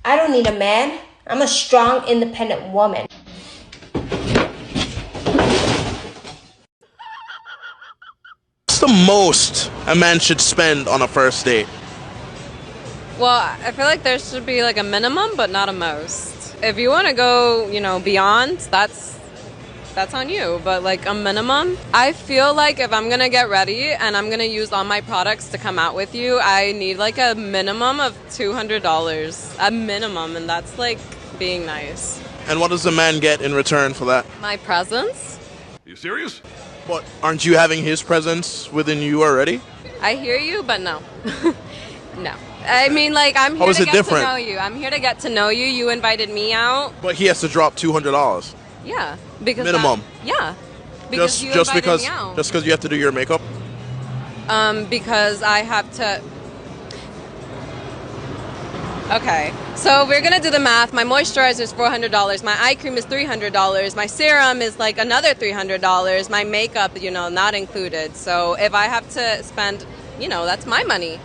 I don't need a man. I'm a strong, independent woman. What's the most a man should spend on a first date? Well, I feel like there should be like a minimum, but not a most. If you want to go, beyond, that's on you. But like a minimum, I feel like if I'm gonna get ready and I'm gonna use all my products to come out with you, I need like a minimum of $200, a minimum, and that's like being nice. And what does a man get in return for that? My presence. You serious? But aren't you having his presence within you already? I hear you, but no. No. I mean, like, I'm here to get to know you. I'm here to get to know you. You invited me out. But he has to drop $200. Yeah. Because minimum. Yeah. Because you just invited me out. Just because you have to do your makeup? Because I have to... Okay, so we're gonna do the math. My moisturizer is $400. My eye cream is $300. My serum is like another $300. My makeup, not included. So if I have to spend, that's my money.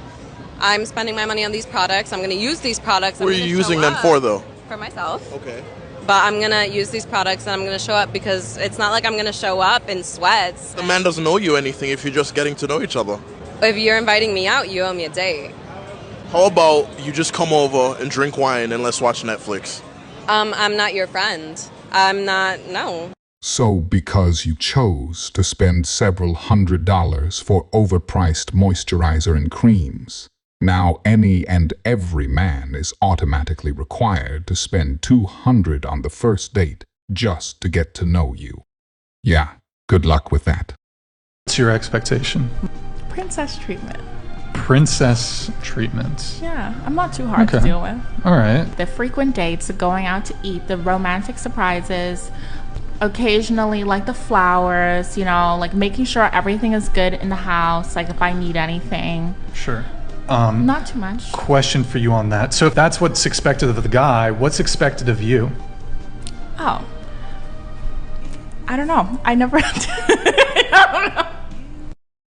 I'm spending my money on these products. I'm gonna use these products. What are you using them for, though? For myself. Okay. But I'm gonna use these products and I'm gonna show up because it's not like I'm gonna show up in sweats. The man doesn't owe you anything if you're just getting to know each other. If you're inviting me out, you owe me a date. How about you just come over and drink wine and let's watch Netflix? I'm not your friend. I'm not, no. So because you chose to spend several $100s for overpriced moisturizer and creams, now any and every man is automatically required to spend $200 on the first date just to get to know you. Yeah, good luck with that. What's your expectation? Princess treatment. Princess treatment. Yeah, I'm not too hard to deal with. All right. The frequent dates, the going out to eat, the romantic surprises, occasionally like the flowers, like making sure everything is good in the house, like if I need anything. Sure. Not too much. Question for you on that. So if that's what's expected of the guy, what's expected of you? Oh. I don't know. I never I don't know.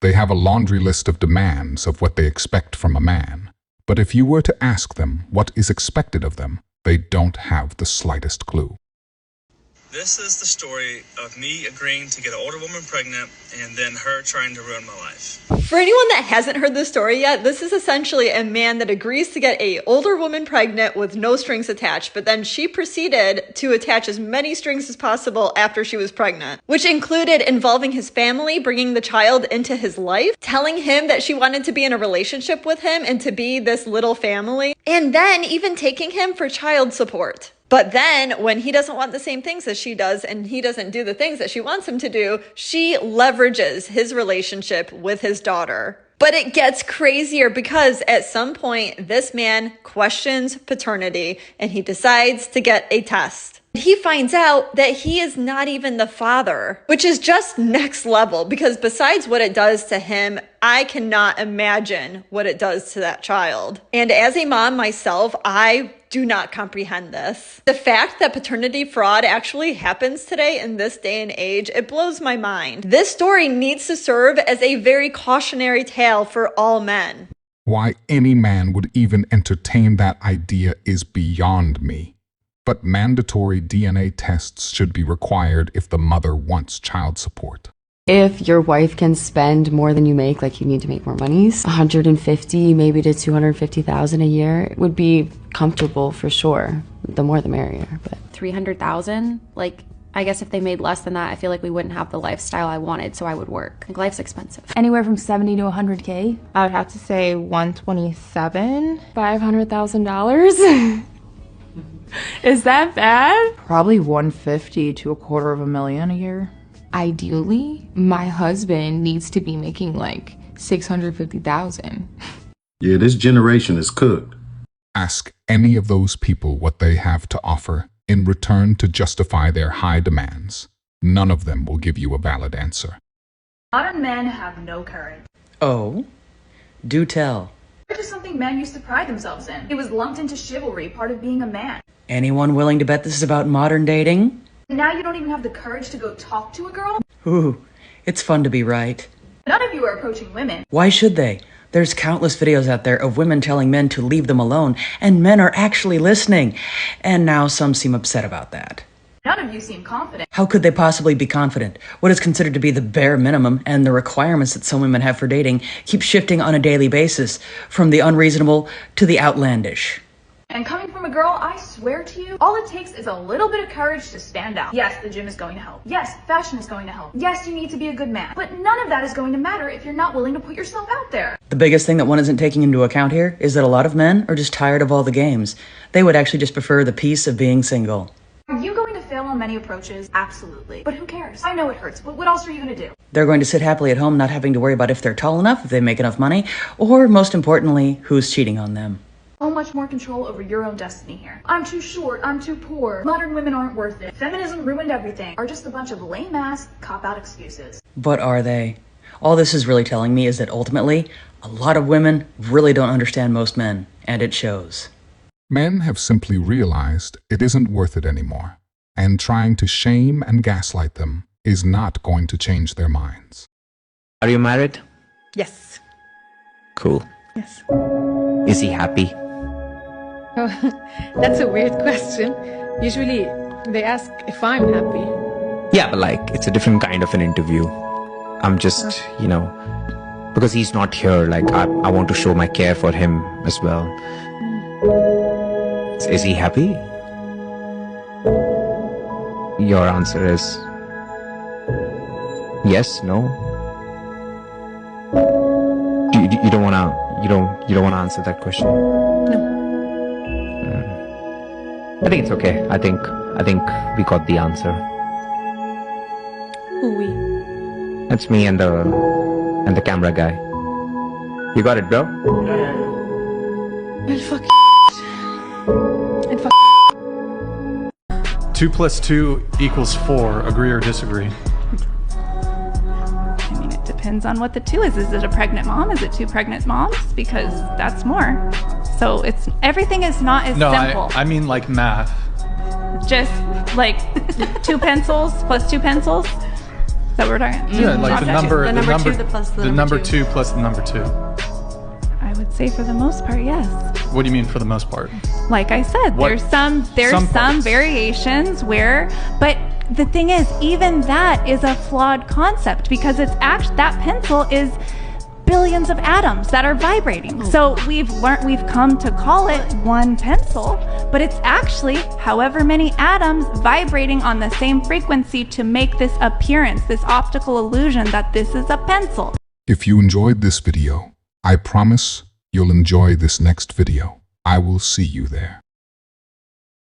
They have a laundry list of demands of what they expect from a man. But if you were to ask them what is expected of them, they don't have the slightest clue. This is the story of me agreeing to get an older woman pregnant and then her trying to ruin my life. For anyone that hasn't heard this story yet, this is essentially a man that agrees to get an older woman pregnant with no strings attached, but then she proceeded to attach as many strings as possible after she was pregnant, which included involving his family, bringing the child into his life, telling him that she wanted to be in a relationship with him and to be this little family, and then even taking him for child support. But then when he doesn't want the same things as she does and he doesn't do the things that she wants him to do, she leverages his relationship with his daughter. But it gets crazier because at some point, this man questions paternity and he decides to get a test. He finds out that he is not even the father, which is just next level because besides what it does to him, I cannot imagine what it does to that child. And as a mom myself, I do not comprehend this. The fact that paternity fraud actually happens today in this day and age, it blows my mind. This story needs to serve as a very cautionary tale for all men. Why any man would even entertain that idea is beyond me. But mandatory DNA tests should be required if the mother wants child support. If your wife can spend more than you make, like you need to make more monies, 150 maybe to 250,000 a year would be comfortable for sure. The more the merrier. But 300,000, like I guess if they made less than that, I feel like we wouldn't have the lifestyle I wanted, so I would work. Like life's expensive. Anywhere from 70 to 100K. I would have to say 127. $500,000. Is that bad? Probably 150 to $250,000 a year. Ideally, my husband needs to be making like 650,000. Yeah, this generation is cooked. Ask any of those people what they have to offer in return to justify their high demands. None of them will give you a valid answer. Modern men have no courage. Oh? Do tell. Courage is something men used to pride themselves in. It was lumped into chivalry, part of being a man. Anyone willing to bet this is about modern dating? Now you don't even have the courage to go talk to a girl? Ooh, it's fun to be right. None of you are approaching women. Why should they? There's countless videos out there of women telling men to leave them alone, and men are actually listening. And now some seem upset about that. None of you seem confident. How could they possibly be confident? What is considered to be the bare minimum and the requirements that some women have for dating keep shifting on a daily basis, from the unreasonable to the outlandish. And coming from a girl, I swear to you, all it takes is a little bit of courage to stand out. Yes, the gym is going to help. Yes, fashion is going to help. Yes, you need to be a good man. But none of that is going to matter if you're not willing to put yourself out there. The biggest thing that one isn't taking into account here is that a lot of men are just tired of all the games. They would actually just prefer the peace of being single. Are you going to fail on many approaches? Absolutely. But who cares? I know it hurts, but what else are you going to do? They're going to sit happily at home, not having to worry about if they're tall enough, if they make enough money, or most importantly, who's cheating on them. So much more control over your own destiny here. I'm too short, I'm too poor, modern women aren't worth it, feminism ruined everything, are just a bunch of lame-ass, cop-out excuses. But are they? All this is really telling me is that ultimately, a lot of women really don't understand most men, and it shows. Men have simply realized it isn't worth it anymore, and trying to shame and gaslight them is not going to change their minds. Are you married? Yes. Cool. Yes. Is he happy? Oh, that's a weird question. Usually they ask if I'm happy. Yeah, but like, it's a different kind of an interview. I'm just, you know, because he's not here, like, I want to show my care for him as well. Is he happy? Your answer is yes, no? You don't wanna answer that question? No. I think it's okay. I think we got the answer. Who we? That's me and the camera guy. You got it, bro? And fuck. And fuck. 2 + 2 = 4. Agree or disagree? I mean, it depends on what the 2 is. Is it a pregnant mom? Is it 2 pregnant moms? Because that's more. So everything is not as simple. No, I mean like math. Just like 2 pencils plus 2 pencils? Is that what we're talking? Yeah, like the number 2 plus the number 2 plus the number 2. I would say for the most part, yes. What do you mean for the most part? Like I said, there's some variations where, but the thing is, even that is a flawed concept because it's actually, that pencil is billions of atoms that are vibrating. So we've come to call it one pencil, but it's actually however many atoms vibrating on the same frequency to make this appearance, this optical illusion that this is a pencil. If you enjoyed this video, I promise you'll enjoy this next video. I will see you there.